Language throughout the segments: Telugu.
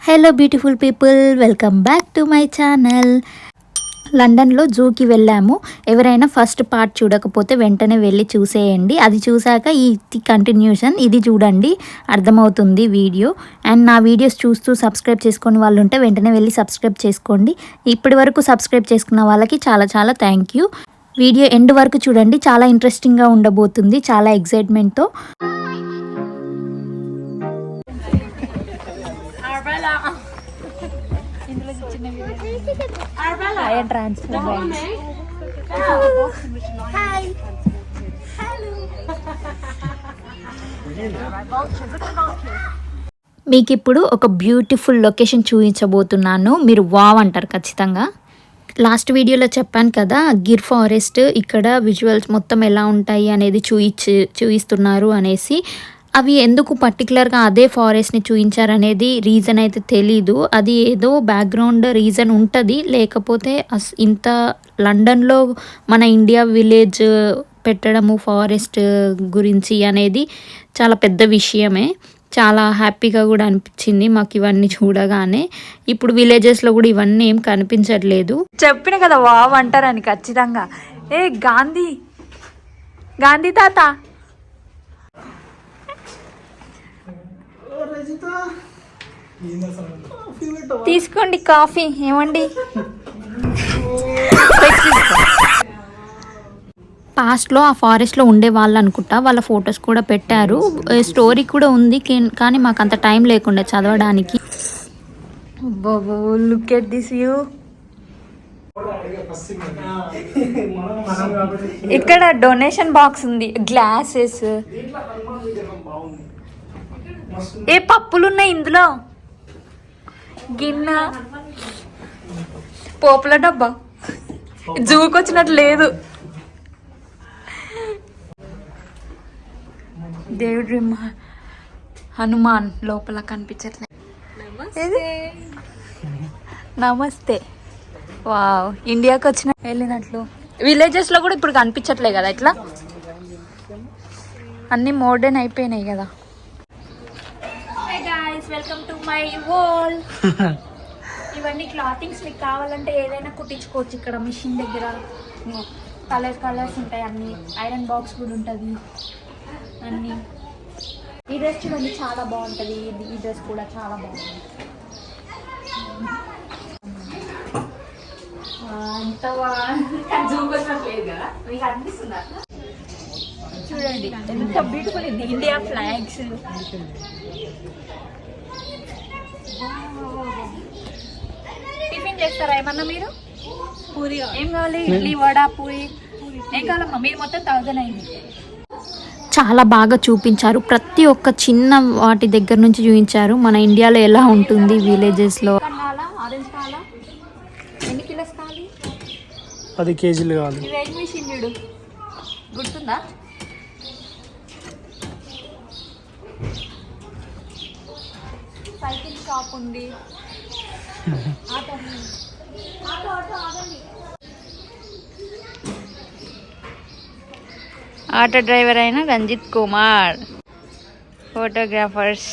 Hello beautiful people, welcome back to my channel. లండన్లో జూకి వెళ్ళాము. ఎవరైనా ఫస్ట్ పార్ట్ చూడకపోతే వెంటనే వెళ్ళి చూసేయండి. అది చూసాక ఈ కంటిన్యూషన్ ఇది చూడండి, అర్థమవుతుంది వీడియో. అండ్ నా వీడియోస్ చూస్తూ సబ్స్క్రైబ్ చేసుకుని వాళ్ళు ఉంటే వెంటనే వెళ్ళి సబ్స్క్రైబ్ చేసుకోండి. ఇప్పటి వరకు సబ్స్క్రైబ్ చేసుకున్న వాళ్ళకి చాలా చాలా థ్యాంక్ యూ. వీడియో ఎండ్ వరకు చూడండి, చాలా ఇంట్రెస్టింగ్గా ఉండబోతుంది, చాలా ఎక్సైట్మెంట్తో. మీకు ఇప్పుడు ఒక బ్యూటిఫుల్ లొకేషన్ చూపించబోతున్నాను. మీరు వావ్ అంటారు ఖచ్చితంగా. లాస్ట్ వీడియోలో చెప్పాను కదా, గిర్ ఫారెస్ట్ ఇక్కడ విజువల్స్ మొత్తం ఎలా ఉంటాయి అనేది చూపిస్తున్నారు అనేసి. అవి ఎందుకు పర్టికులర్గా అదే ఫారెస్ట్ని చూపించారనేది రీజన్ అయితే తెలీదు. అది ఏదో బ్యాక్గ్రౌండ్ రీజన్ ఉంటుంది, లేకపోతే ఇంత లండన్లో మన ఇండియా విలేజ్ పెట్టడము ఫారెస్ట్ గురించి అనేది చాలా పెద్ద విషయమే. చాలా హ్యాపీగా కూడా అనిపించింది మాకు ఇవన్నీ చూడగానే. ఇప్పుడు విలేజెస్లో కూడా ఇవన్నీ ఏం కనిపించట్లేదు. చెప్పిన కదా వావ్ అంటారని ఖచ్చితంగా. ఏ గాంధీ గాంధీ తాత తీసుకోండి కాఫీ. ఏమండి, పాస్ట్లో ఆ ఫారెస్ట్లో ఉండే వాళ్ళు అనుకుంటా, వాళ్ళ ఫొటోస్ కూడా పెట్టారు, స్టోరీ కూడా ఉంది, కానీ మాకు అంత టైం లేకుండా చదవడానికి. Look at this view. ఇక్కడ డొనేషన్ బాక్స్ ఉంది, గ్లాసెస్, ఏ పప్పులున్నాయి ఇందులో, గిన్నె, పోపుల డబ్బా. జూకి వచ్చినట్టు లేదు. దేవుడి హనుమాన్ లోపల కనిపించట్లేదు. నమస్తే. వావ్, ఇండియాకి వచ్చిన వెళ్ళినట్లు. విలేజెస్లో కూడా ఇప్పుడు కనిపించట్లే కదా ఇట్లా, అన్నీ మోడర్న్ అయిపోయినాయి కదా. Welcome to my world. ఇవన్నీ క్లాతింగ్స్ మీకు కావాలంటే ఏదైనా కుట్టించుకోవచ్చు ఇక్కడ మిషన్ దగ్గర. కలర్స్ ఉంటాయి, అన్ని ఐరన్ బాక్స్ కూడా ఉంటుంది అన్ని. ఈ డ్రెస్ చూడండి చాలా బాగుంటుంది, ఈ డ్రెస్ కూడా చాలా బాగుంటుంది. చూడండి ఎంత బ్యూటిఫుల్ ఇది, ఇండియా ఫ్లాగ్స్. టిఫిన్ చేస్తారా ఏమన్నా మీరు? పూరి ఏం కావాలి? ఇడ్లీ, వడ, పూరి ఏం కావాలమ్మా? మీరు మొత్తం 1000 అయింది. చాలా బాగా చూపించారు, ప్రతి ఒక్క చిన్న వాటి దగ్గర నుంచి చూపించారు. మన ఇండియాలో ఎలా ఉంటుంది విలేజెస్లో. ఆరెంజ్ కావాలా? ఎన్ని కిలోస్ కావాలి? 10 కేజీలు కావాలి. వెయిట్ మిషన్ చూడు, గుర్తుందా? సైకిల్ షాప్ ఉంది. ఆటో డ్రైవర్ అయిన రంజిత్ కుమార్, ఫోటోగ్రాఫర్స్.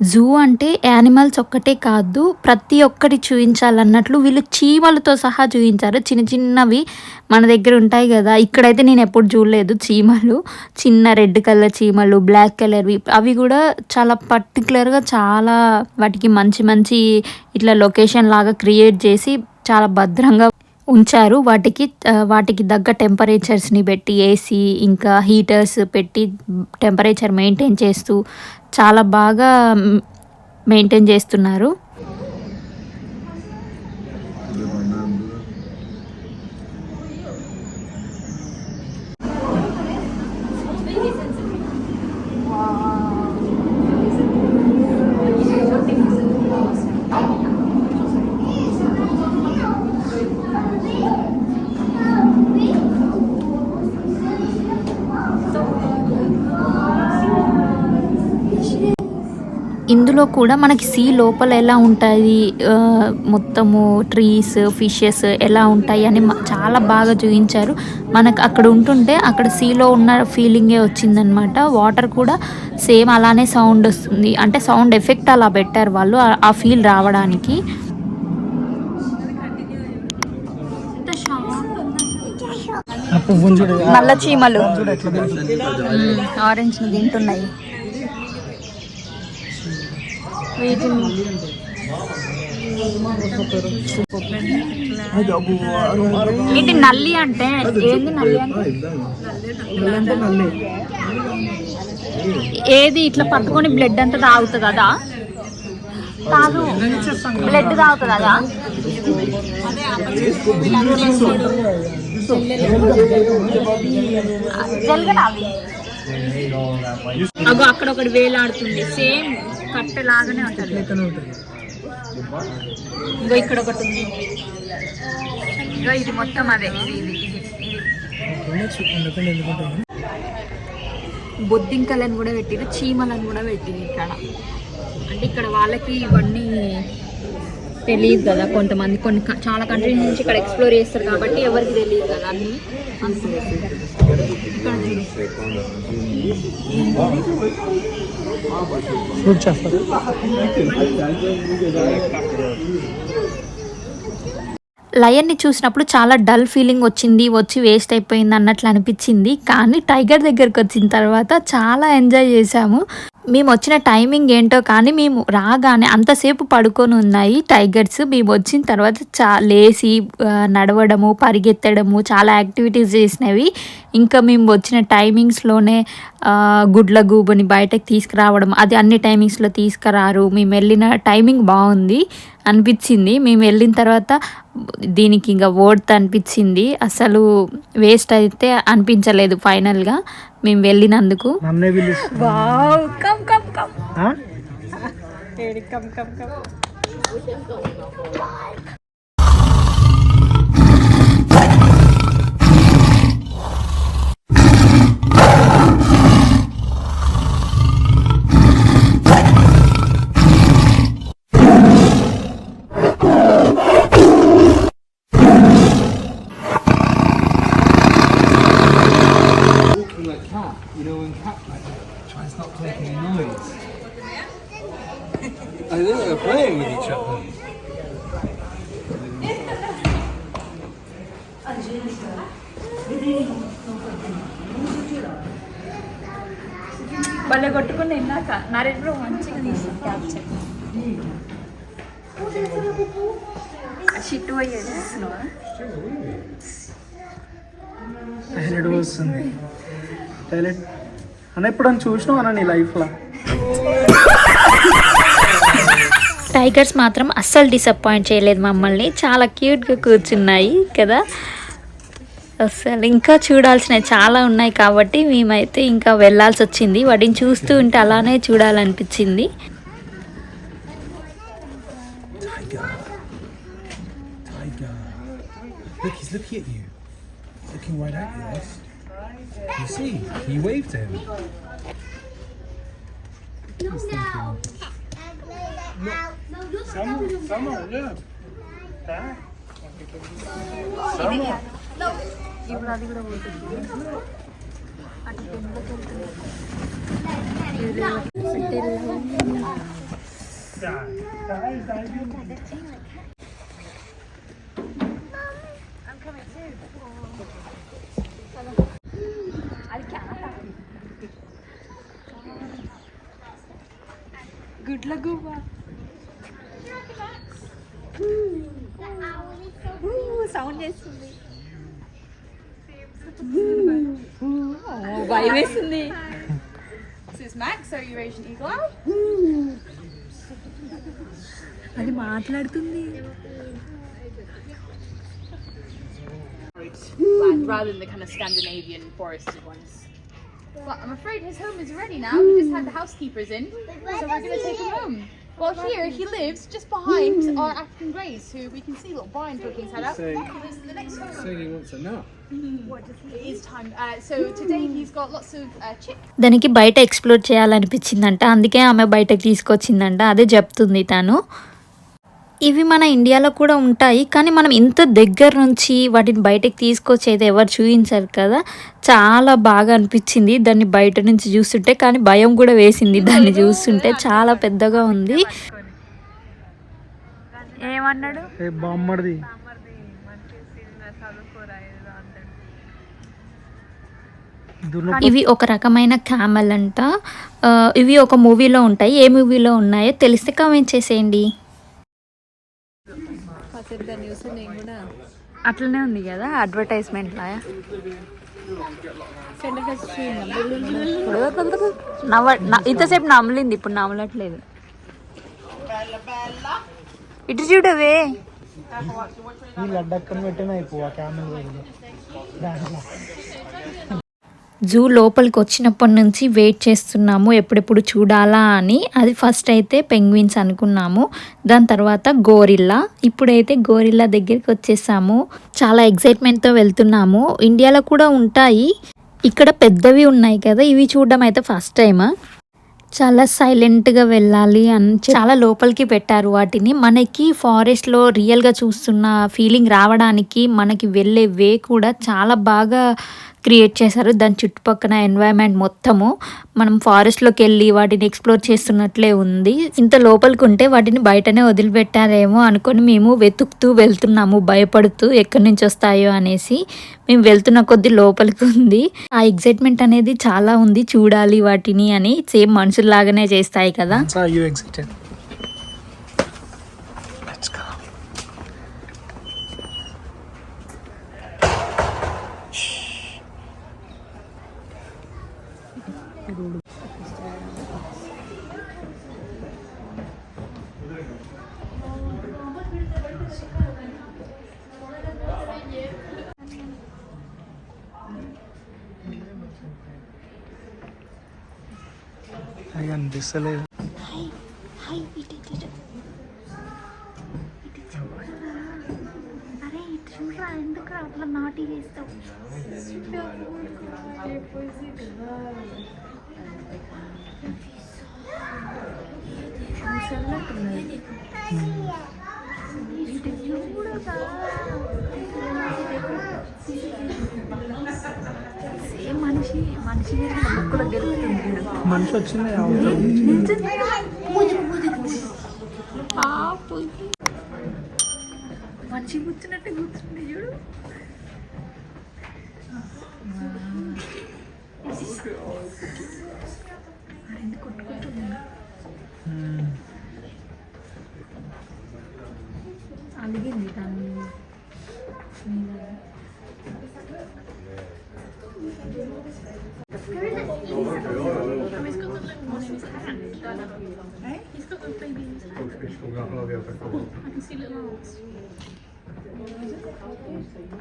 జూ అంటే యానిమల్స్ ఒక్కటే కాదు, ప్రతి ఒక్కటి చూపించాలన్నట్లు వీళ్ళు చీమలతో సహా చూపించారు. చిన్న చిన్నవి మన దగ్గర ఉంటాయి కదా, ఇక్కడైతే నేను ఎప్పుడు చూడలేదు చీమలు. చిన్న రెడ్ కలర్ చీమలు, బ్లాక్ కలర్వి, అవి కూడా చాలా పర్టికులర్గా చాలా వాటికి మంచి మంచి ఇట్లా లొకేషన్ లాగా క్రియేట్ చేసి చాలా భద్రంగా ఉంచారు. వాటికి తగ్గ టెంపరేచర్స్ని పెట్టి, ఏసీ ఇంకా హీటర్స్ పెట్టి టెంపరేచర్ మెయింటైన్ చేస్తూ చాలా బాగా మెయింటైన్ చేస్తున్నారు. ఇందులో కూడా మనకి సీ లోపల ఎలా ఉంటుంది, మొత్తము ట్రీస్, ఫిషెస్ ఎలా ఉంటాయి అని చాలా బాగా చూపించారు. మనకు అక్కడ ఉంటుంటే అక్కడ సీలో ఉన్న ఫీలింగే వచ్చిందనమాట. వాటర్ కూడా సేమ్ అలానే సౌండ్ వస్తుంది, అంటే సౌండ్ ఎఫెక్ట్ అలా పెట్టారు వాళ్ళు ఆ ఫీల్ రావడానికి. నల్ల చీమలు ఆరెంజ్ ని తింటున్నాయి. వీటి నల్లి అంటే ఏంది? నల్లి అంటే ఏది ఇట్లా పట్టుకొని బ్లడ్ అంతా తాగుతుంది అదా? కాదు, బ్లడ్ తాగుతుంది అదా? అగో అక్కడ ఒకటి వేలాడుతుంది, సేమ్ కట్టెలాగానే ఉంటుంది. ఇంకో ఇక్కడ ఒకటి ఉంది, ఇంకో ఇది మొత్తం అదే. బొద్దింకలను కూడా పెట్టిరు, చీమలను కూడా పెట్టిరు ఇక్కడ. అంటే ఇక్కడ వాళ్ళకి ఇవన్నీ తెలియదు కదా, కొంతమంది చాలా కంట్రీస్ నుంచి ఇక్కడ ఎక్స్ప్లోర్ చేస్తారు కాబట్టి ఎవరికి తెలియదు కదా అన్నీ. లయన్ని చూసినప్పుడు చాలా డల్ ఫీలింగ్ వచ్చింది, వచ్చి వేస్ట్ అయిపోయింది అన్నట్లు అనిపించింది. కానీ టైగర్ దగ్గరికి వచ్చిన తర్వాత చాలా ఎంజాయ్ చేసాము. మేము వచ్చిన టైమింగ్ ఏంటో కానీ మేము రాగానే అంతసేపు పడుకొని ఉన్నాయి టైగర్స్. మేము వచ్చిన తర్వాత లేచి నడవడము, పరిగెత్తడము, చాలా యాక్టివిటీస్ చేసినవి. ఇంకా మేము వచ్చిన టైమింగ్స్లోనే గుడ్ల గూబని బయటకు తీసుకురావడం, అది అన్ని టైమింగ్స్లో తీసుకురారు. మేము వెళ్ళిన టైమింగ్ బాగుంది అనిపించింది. మేము వెళ్ళిన తర్వాత దీనికి ఇంకా వర్త్ అనిపించింది, అసలు వేస్ట్ అయితే అనిపించలేదు ఫైనల్గా మేము వెళ్ళినందుకు. Wow, come come come come come come. I think they're playing with each other. భలే కొట్టుకుని ఇందాక నరేంద్ర మంచిగా తీసి క్యాప్చర్ షిట్ పోయేది వస్తుంది. టాయిలెట్ అని ఎప్పుడని చూసినావు అన్న నీ లైఫ్లో? టైగర్స్ మాత్రం అస్సలు డిసప్పాయింట్ చేయలేదు మమ్మల్ని, చాలా క్యూట్గా కూర్చున్నాయి కదా. అసలు ఇంకా చూడాల్సినవి చాలా ఉన్నాయి కాబట్టి మేమైతే ఇంకా వెళ్ళాల్సి వచ్చింది. వాటిని చూస్తూ ఉంటే అలానే చూడాలనిపించింది. Look, he's looking at you. Looking right at you, yes? You see, you waved to him. He's thinking... Summer, yeah. ఇప్పుడు అది కూడా పోతుంది. గుడ్ల గువ్వ సౌండ్ చేస్తుంది, భయం వేస్తుంది. అది మాట్లాడుతుంది. Rather than the kind of Scandinavian forested ones. Well, I'm afraid his home is ready now. We just had the housekeepers in, so we're going to take him home. Well, here he lives just behind our African greys, who we can see. Look, Brian's looking his head out. He lives in the next home. Saying he wants a nut. It is time. So today he's got lots of chicks. దానికి బయట ఎక్స్ప్లోర్ చేయాలనిపించిందంట, అందుకే ఆమె బయటకు తీసుకొచ్చిందంట. అదే చెప్తుంది తను. ఇవి మన ఇండియాలో కూడా ఉంటాయి, కానీ మనం ఇంత దగ్గర నుంచి వాటిని బయటకు తీసుకొచ్చి అయితే ఎవరు చూపించారు కదా. చాలా బాగా అనిపించింది దాన్ని బయట నుంచి చూస్తుంటే, కానీ భయం కూడా వేసింది దాన్ని చూస్తుంటే. చాలా పెద్దగా ఉంది. ఏమన్నాడు? బామ్మడిది ఇవి ఒక రకమైన క్యామెల్ అంట. ఇవి ఒక మూవీలో ఉంటాయి. ఏ మూవీలో ఉన్నాయో తెలిస్తే కామెంట్ చేసేయండి. అట్లనే ఉంది కదా అడ్వర్టైజ్మెంట్ లాగా. ఇంతసేపు నమ్మలింది, ఇప్పుడు నమ్మలట్లేదు. ఇటు చూడవే. జూ లోపలికి వచ్చినప్పటి నుంచి వెయిట్ చేస్తున్నాము ఎప్పుడెప్పుడు చూడాలా అని. అది ఫస్ట్ అయితే పెంగ్విన్స్ అనుకున్నాము, దాని తర్వాత గోరిల్లా. ఇప్పుడైతే గోరిల్లా దగ్గరికి వచ్చేసాము. చాలా ఎక్సైట్మెంట్తో వెళ్తున్నాము. ఇండియాలో కూడా ఉంటాయి, ఇక్కడ పెద్దవి ఉన్నాయి కదా, ఇవి చూడడం అయితే ఫస్ట్ టైం. చాలా సైలెంట్గా వెళ్ళాలి అని చాలా లోపలికి పెట్టారు వాటిని. మనకి ఫారెస్ట్లో రియల్గా చూస్తున్న ఫీలింగ్ రావడానికి మనకి వెళ్ళే వే కూడా చాలా బాగా క్రియేట్ చేశారు. దాని చుట్టుపక్కల ఎన్వైరన్మెంట్ మొత్తము మనం ఫారెస్ట్లోకి వెళ్ళి వాటిని ఎక్స్ప్లోర్ చేస్తున్నట్లే ఉంది. ఇంత లోపలికి ఉంటే వాటిని బయటనే వదిలిపెట్టారేమో అనుకొని మేము వెతుకుతూ వెళ్తున్నాము, భయపడుతూ ఎక్కడి నుంచి వస్తాయో అనేసి. మేము వెళ్తున్న కొద్దీ లోపలికి ఉంది. ఆ ఎక్సైట్మెంట్ అనేది చాలా ఉంది, చూడాలి వాటిని అని. సేమ్ మనుషుల్లాగానే చేస్తాయి కదా. అనిపిస్తలేదు. అరే ఇటు చూడరా, ఎందుకు అట్లా నాటి వేస్తావు? మనిషి వచ్చింది. మంచి కూర్చున్నట్టు కూర్చుంది చూడు. అలిగింది దాన్ని.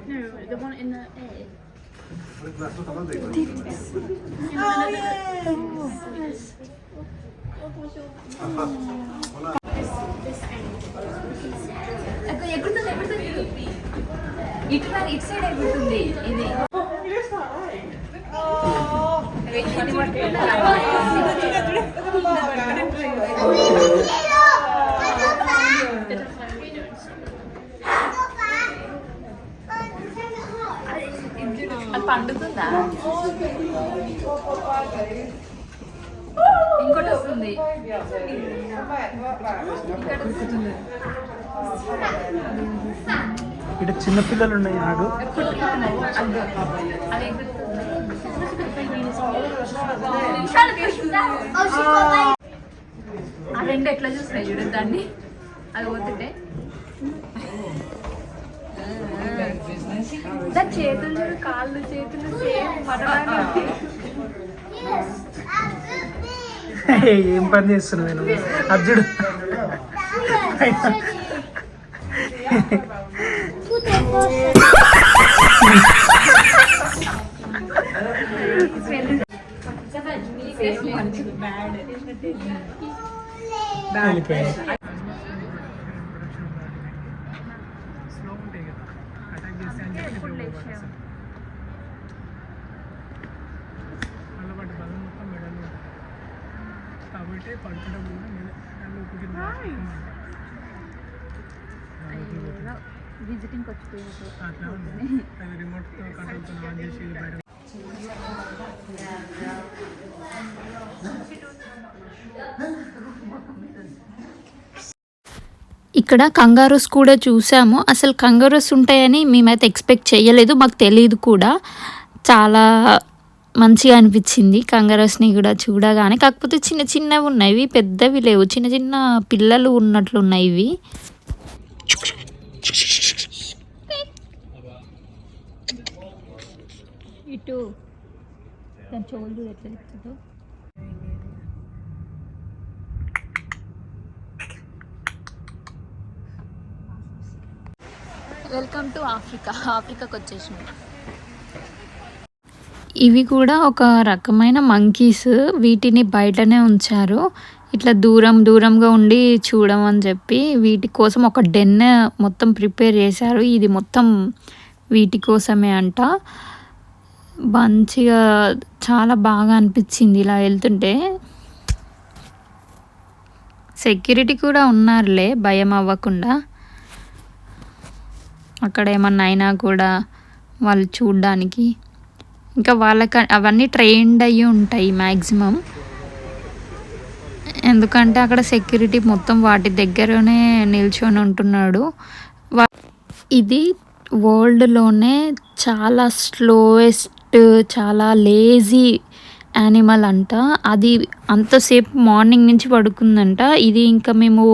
No, the one in the air. ఇటు సైడ్ అయిపోతుంది ఇది. అది పండుతుందా? ఇంకోటి వస్తుంది. ఇక్కడ చిన్నపిల్లలు ఉన్నాయి. ఆడు ఆ రెండు ఎట్లా చూస్తాయి చూడు దాన్ని, అది పోతుంటే దాని చేతులు చూడు, కాళ్ళు చేతులు ఏం పని చేస్తున్నావు నేను? అర్జుడు వెళ్ళిపోయాను. విజిటింగ్ వచ్చిపోయింది. ఇక్కడ కంగారోస్ కూడా చూసాము. అసలు కంగారోస్ ఉంటాయని మేమైతే ఎక్స్పెక్ట్ చేయలేదు, మాకు తెలియదు కూడా. చాలా మంచిగా అనిపించింది కంగారోస్ని కూడా చూడగానే. కాకపోతే చిన్న చిన్నవి ఉన్నాయి, పెద్దవి లేవు, చిన్న చిన్న పిల్లలు ఉన్నట్లు ఉన్నాయి ఇవి. ఇటు చోళ్ళు ఎట్లా చెప్తుందో. వెల్కమ్ టు ఆఫ్రికాకి వచ్చేసినాం. ఇవి కూడా ఒక రకమైన మంకీస్. వీటిని బయటనే ఉంచారు, ఇట్లా దూరంగా ఉండి చూడమని చెప్పి. వీటి కోసం ఒక డెన్ మొత్తం ప్రిపేర్ చేశారు. ఇది మొత్తం వీటి కోసమే అంట. మంచిగా చాలా బాగా అనిపించింది ఇలా వెళ్తుంటే. సెక్యూరిటీ కూడా ఉన్నారులే, భయం అవ్వకుండా. అక్కడ ఏమన్నా అయినా కూడా వాళ్ళు చూడ్డానికి. ఇంకా వాళ్ళకి అవన్నీ ట్రైన్డ్ అయ్యి ఉంటాయి మ్యాక్సిమం, ఎందుకంటే అక్కడ సెక్యూరిటీ మొత్తం వాటి దగ్గరనే నిల్చొని ఉంటున్నాడు. ఇది వరల్డ్లోనే చాలా స్లోయెస్ట్, చాలా లేజీ యానిమల్ అంట. అది అంతసేపు మార్నింగ్ నుంచి పడుకుందంట. ఇది ఇంకా మేము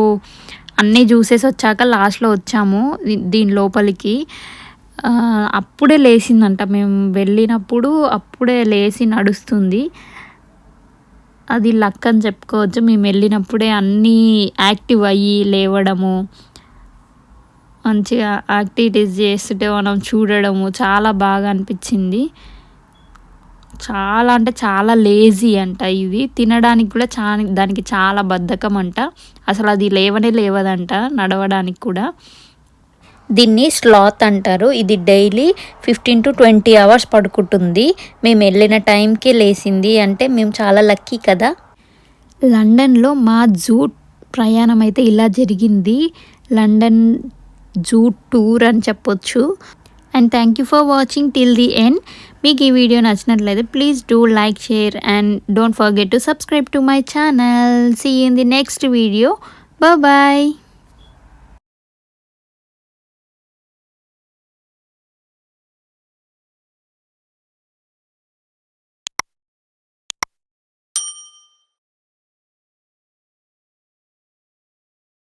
అన్నీ చూసేసి వచ్చాక లాస్ట్లో వచ్చాము దీని లోపలికి. అప్పుడే లేచిందంట, మేము వెళ్ళినప్పుడు అప్పుడే లేచి నడుస్తుంది. అది లక్ అని చెప్పుకోవచ్చు. మేము వెళ్ళినప్పుడే అన్నీ యాక్టివ్ అయ్యి లేవడము, మంచిగా యాక్టివిటీస్ చేస్తుంటే మనం చూడడము చాలా బాగా అనిపించింది. చాలా అంటే చాలా లేజీ అంట. ఇది తినడానికి కూడా దానికి చాలా బద్ధకం అంట. అసలు అది లేవదంట నడవడానికి కూడా. దీన్ని స్లాత్ అంటారు. ఇది డైలీ 15 to 20 hours పడుకుంటుంది. మేము వెళ్ళిన టైంకి లేచింది అంటే మేము చాలా లక్కీ కదా. లండన్లో మా జూ ప్రయాణం అయితే ఇలా జరిగింది. లండన్ జూ టూర్ అని చెప్పొచ్చు. And thank you for watching till the end. మీకు ఈ వీడియో నచ్చినట్లయితే please do like, share and don't forget to subscribe to my channel. See you in the next video. Bye bye.